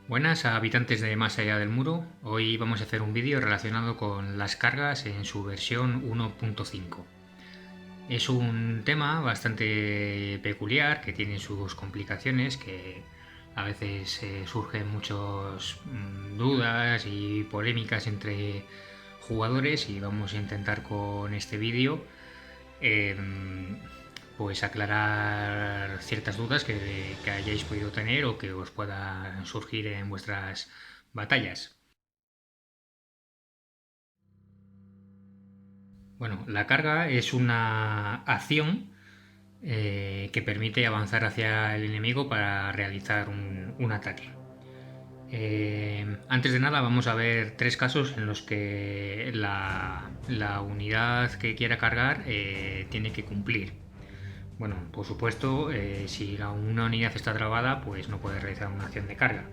Buenas habitantes de Más allá del muro, hoy vamos a hacer un vídeo relacionado con las cargas en su versión 1.5. Es un tema bastante peculiar que tiene sus complicaciones, que a veces surgen muchas dudas y polémicas entre jugadores y vamos a intentar con este vídeo pues aclarar ciertas dudas que hayáis podido tener o que os puedan surgir en vuestras batallas. Bueno, la carga es una acción que permite avanzar hacia el enemigo para realizar un ataque. Antes de nada vamos a ver tres casos en los que la unidad que quiera cargar tiene que cumplir. Bueno, por supuesto, si una unidad está trabada, pues no puede realizar una acción de carga.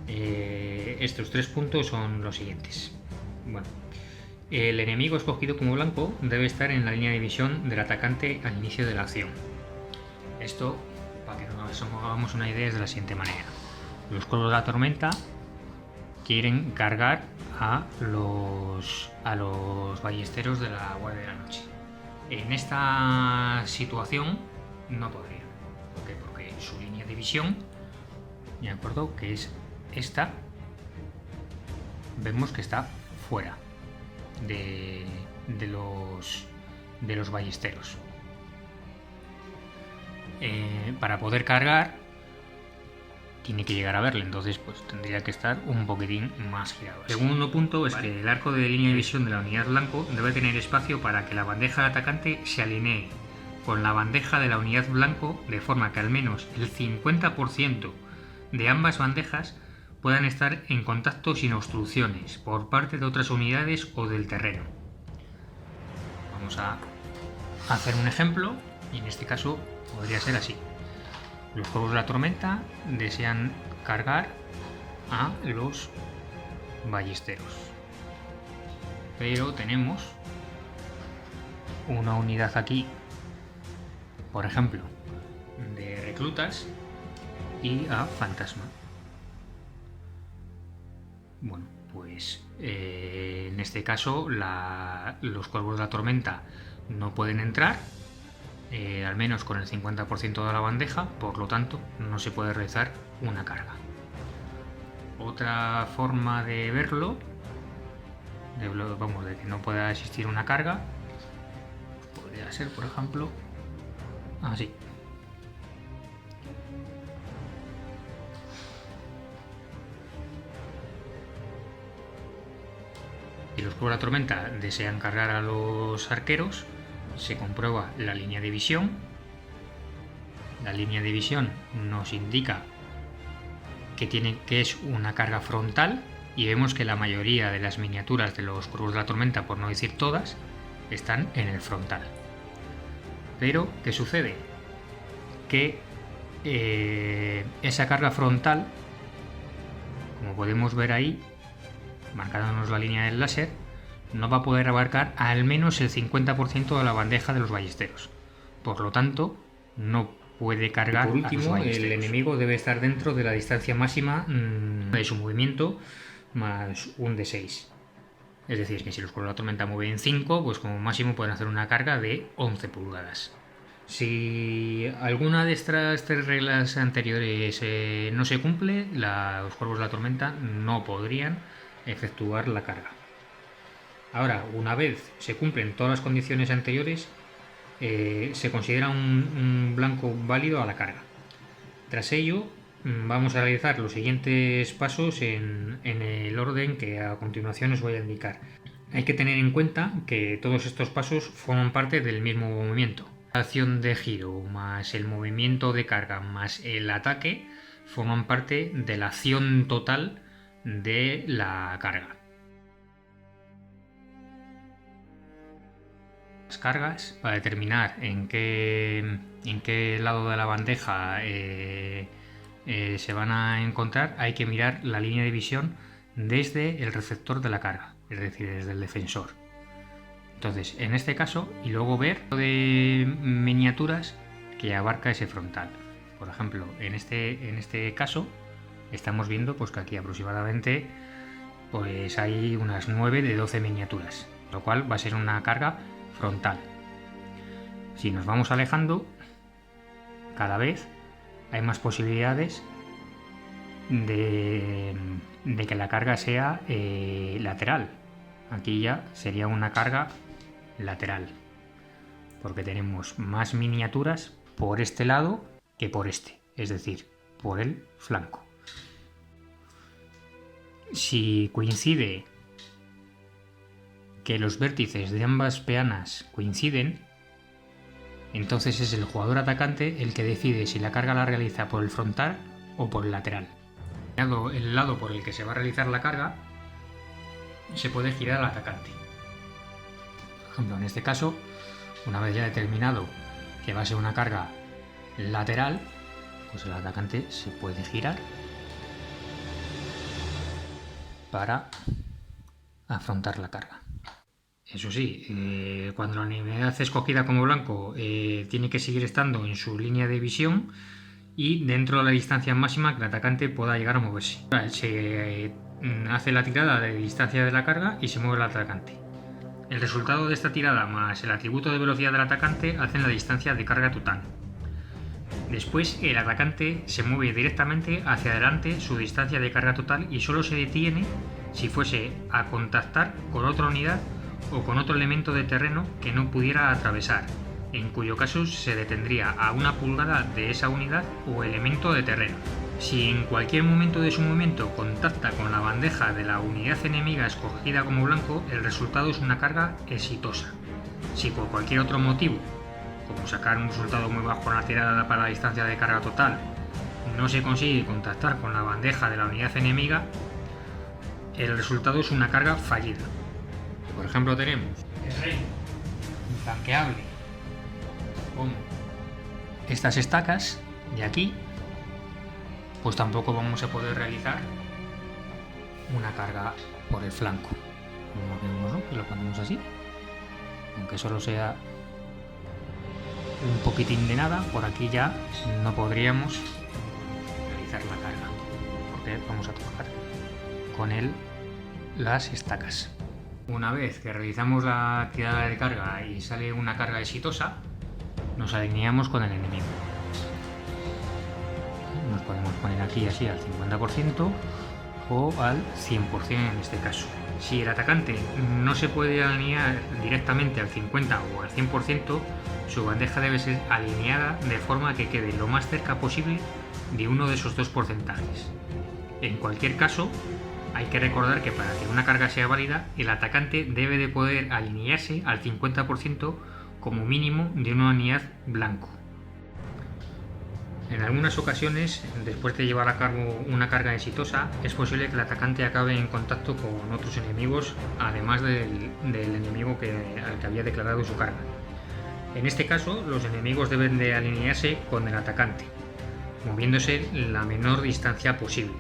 Estos tres puntos son los siguientes. Bueno, el enemigo escogido como blanco debe estar en la línea de visión del atacante al inicio de la acción. Esto, para que nos hagamos una idea, es de la siguiente manera. Los cuervos de la tormenta quieren cargar a los ballesteros de la Guardia de la Noche. En esta situación no podrían. ¿Por qué? Porque su línea de visión, de acuerdo, que es esta, vemos que está fuera de los ballesteros. Para poder cargar tiene que llegar a verle, entonces pues tendría que estar un poquitín más girado. El segundo punto es que el arco de línea de visión de la unidad blanco debe tener espacio para que la bandeja del atacante se alinee con la bandeja de la unidad blanco, de forma que al menos el 50% de ambas bandejas puedan estar en contacto sin obstrucciones por parte de otras unidades o del terreno. Vamos a hacer un ejemplo y en este caso podría ser así. Los cuervos de la tormenta desean cargar a los ballesteros, pero tenemos una unidad aquí, por ejemplo, de reclutas y a fantasma. Bueno, pues en este caso los cuervos de la tormenta no pueden entrar, al menos con el 50% de la bandeja, por lo tanto no se puede realizar una carga. Otra forma de verlo, de que no pueda existir una carga, podría ser, por ejemplo, así. Si los cuervos de la tormenta desean cargar a los arqueros, se comprueba la línea de visión. La línea de visión nos indica que es una carga frontal y vemos que la mayoría de las miniaturas de los cuervos de la tormenta, por no decir todas, están en el frontal. Pero, ¿qué sucede? Que esa carga frontal, como podemos ver ahí, marcándonos la línea del láser, no va a poder abarcar al menos el 50% de la bandeja de los ballesteros. Por lo tanto, no puede cargar. Por último, el enemigo debe estar dentro de la distancia máxima de su movimiento más un D6. Es decir, que si los cuervos de la tormenta mueven 5, pues como máximo pueden hacer una carga de 11 pulgadas. Si alguna de estas tres reglas anteriores no se cumple, los cuervos de la tormenta no podrían efectuar la carga. Ahora, una vez se cumplen todas las condiciones anteriores, se considera un blanco válido a la carga. Tras ello, vamos a realizar los siguientes pasos en el orden que a continuación os voy a indicar. Hay que tener en cuenta que todos estos pasos forman parte del mismo movimiento. La acción de giro más el movimiento de carga más el ataque forman parte de la acción total de la carga. Las cargas, para determinar en qué lado de la bandeja se van a encontrar, hay que mirar la línea de visión desde el receptor de la carga, es decir, desde el defensor. Entonces, en este caso, y luego ver de miniaturas que abarca ese frontal. Por ejemplo, en este caso, estamos viendo pues que aquí aproximadamente pues hay unas 9 de 12 miniaturas, lo cual va a ser una carga frontal. Si nos vamos alejando, cada vez hay más posibilidades de que la carga sea lateral. Aquí ya sería una carga lateral, porque tenemos más miniaturas por este lado que por este, es decir, por el flanco. Si coincide que los vértices de ambas peanas coinciden, entonces es el jugador atacante el que decide si la carga la realiza por el frontal o por el lateral. El lado por el que se va a realizar la carga se puede girar al atacante. Por ejemplo, en este caso, una vez ya determinado que va a ser una carga lateral, pues el atacante se puede girar para afrontar la carga. Eso sí, cuando la unidad escogida como blanco tiene que seguir estando en su línea de visión y dentro de la distancia máxima que el atacante pueda llegar a moverse. Se hace la tirada de distancia de la carga y se mueve el atacante. El resultado de esta tirada más el atributo de velocidad del atacante hacen la distancia de carga total. Después el atacante se mueve directamente hacia adelante su distancia de carga total y solo se detiene si fuese a contactar con otra unidad o con otro elemento de terreno que no pudiera atravesar, en cuyo caso se detendría a 1 pulgada de esa unidad o elemento de terreno. Si en cualquier momento de su movimiento contacta con la bandeja de la unidad enemiga escogida como blanco, el resultado es una carga exitosa. Si por cualquier otro motivo, como sacar un resultado muy bajo en la tirada para la distancia de carga total, no se consigue contactar con la bandeja de la unidad enemiga, el resultado es una carga fallida. Por ejemplo, tenemos el rey inflanqueable con estas estacas de aquí, pues tampoco vamos a poder realizar una carga por el flanco. Como vemos, ¿no? Lo ponemos así, aunque solo sea un poquitín de nada, por aquí ya no podríamos realizar la carga, porque vamos a tocar con él las estacas. Una vez que realizamos la tirada de carga y sale una carga exitosa, nos alineamos con el enemigo. Nos podemos poner aquí así al 50% o al 100% en este caso. Si el atacante no se puede alinear directamente al 50 o al 100%, su bandeja debe ser alineada de forma que quede lo más cerca posible de uno de esos dos porcentajes. En cualquier caso, hay que recordar que para que una carga sea válida, el atacante debe de poder alinearse al 50% como mínimo de una unidad blanco. En algunas ocasiones, después de llevar a cabo una carga exitosa, es posible que el atacante acabe en contacto con otros enemigos, además del enemigo al que había declarado su carga. En este caso, los enemigos deben de alinearse con el atacante, moviéndose la menor distancia posible,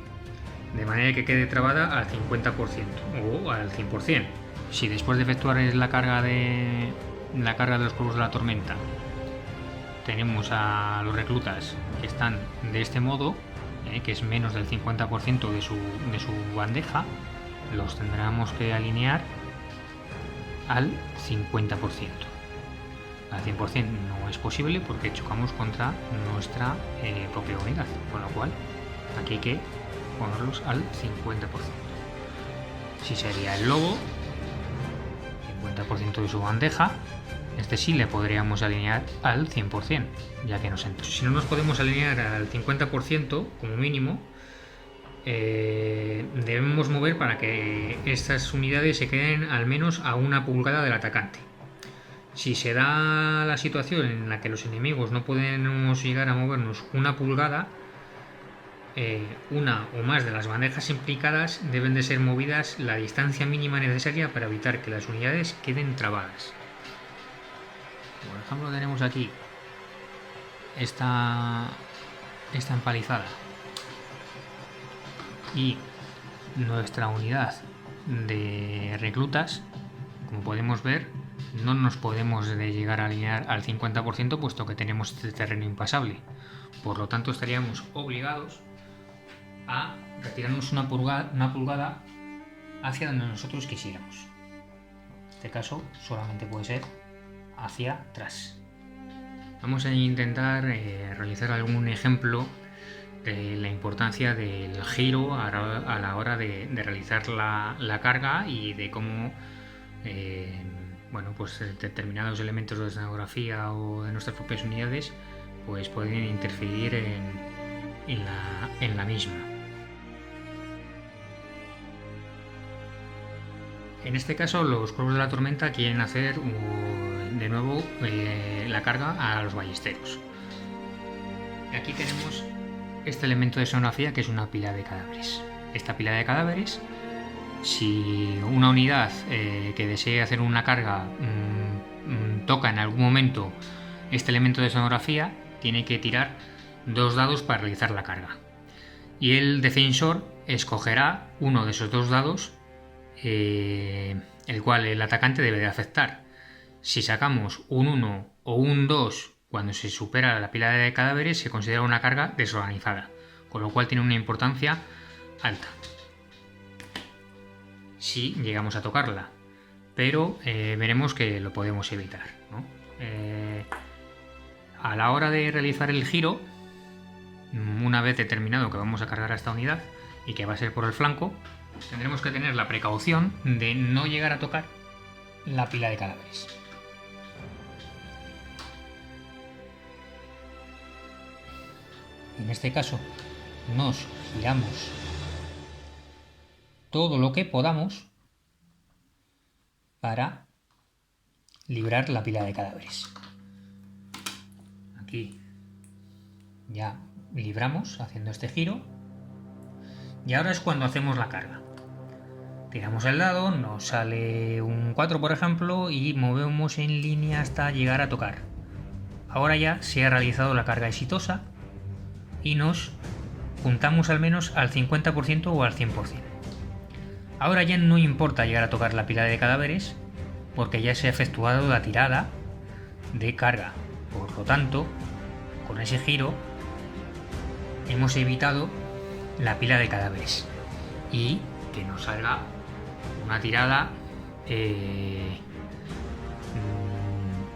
de manera que quede trabada al 50% o al 100%. Si después de efectuar la carga de los cuervos de la tormenta tenemos a los reclutas que están de este modo, que es menos del 50% de su bandeja, los tendremos que alinear al 50%. Al 100% no es posible porque chocamos contra nuestra propia unidad, con lo cual aquí hay que ponerlos al 50%. Si sería el lobo, 50% de su bandeja, este sí le podríamos alinear al 100%, ya que si no nos podemos alinear al 50% como mínimo, debemos mover para que estas unidades se queden al menos a 1 pulgada del atacante. Si se da la situación en la que los enemigos no podemos llegar a movernos 1 pulgada, una o más de las bandejas implicadas deben de ser movidas la distancia mínima necesaria para evitar que las unidades queden trabadas. Por ejemplo, tenemos aquí esta empalizada y nuestra unidad de reclutas. Como podemos ver, no nos podemos llegar a alinear al 50% puesto que tenemos este terreno impasable. Por lo tanto, estaríamos obligados a retirarnos una pulgada hacia donde nosotros quisiéramos. En este caso solamente puede ser hacia atrás. Vamos a intentar realizar algún ejemplo de la importancia del giro a la hora de realizar la carga y de cómo pues determinados elementos de la escenografía o de nuestras propias unidades pues pueden interferir en la misma. En este caso, los cuervos de la tormenta quieren hacer de nuevo la carga a los ballesteros. Aquí tenemos este elemento de escenografía que es una pila de cadáveres. Esta pila de cadáveres, si una unidad que desee hacer una carga toca en algún momento este elemento de escenografía, tiene que tirar 2 dados para realizar la carga. Y el defensor escogerá uno de esos 2 dados, el cual el atacante debe de aceptar. Si sacamos un 1 o un 2 cuando se supera la pila de cadáveres, se considera una carga desorganizada, con lo cual tiene una importancia alta si llegamos a tocarla, pero veremos que lo podemos evitar, ¿no? A la hora de realizar el giro, una vez determinado que vamos a cargar a esta unidad y que va a ser por el flanco, tendremos que tener la precaución de no llegar a tocar la pila de cadáveres. En este caso nos giramos todo lo que podamos para librar la pila de cadáveres. Aquí ya libramos haciendo este giro y ahora es cuando hacemos la carga. Tiramos el dado, nos sale un 4 por ejemplo y movemos en línea hasta llegar a tocar. Ahora ya se ha realizado la carga exitosa y nos juntamos al menos al 50% o al 100%. Ahora ya no importa llegar a tocar la pila de cadáveres porque ya se ha efectuado la tirada de carga. Por lo tanto, con ese giro hemos evitado la pila de cadáveres y que nos salga una tirada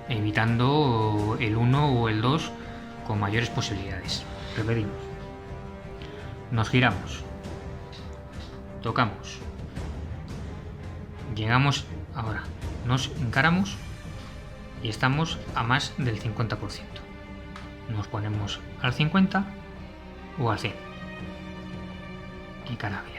evitando el 1 o el 2 con mayores posibilidades. Repetimos. Nos giramos. Tocamos. Llegamos ahora. Nos encaramos y estamos a más del 50%. Nos ponemos al 50 o al 100. Y cadáver.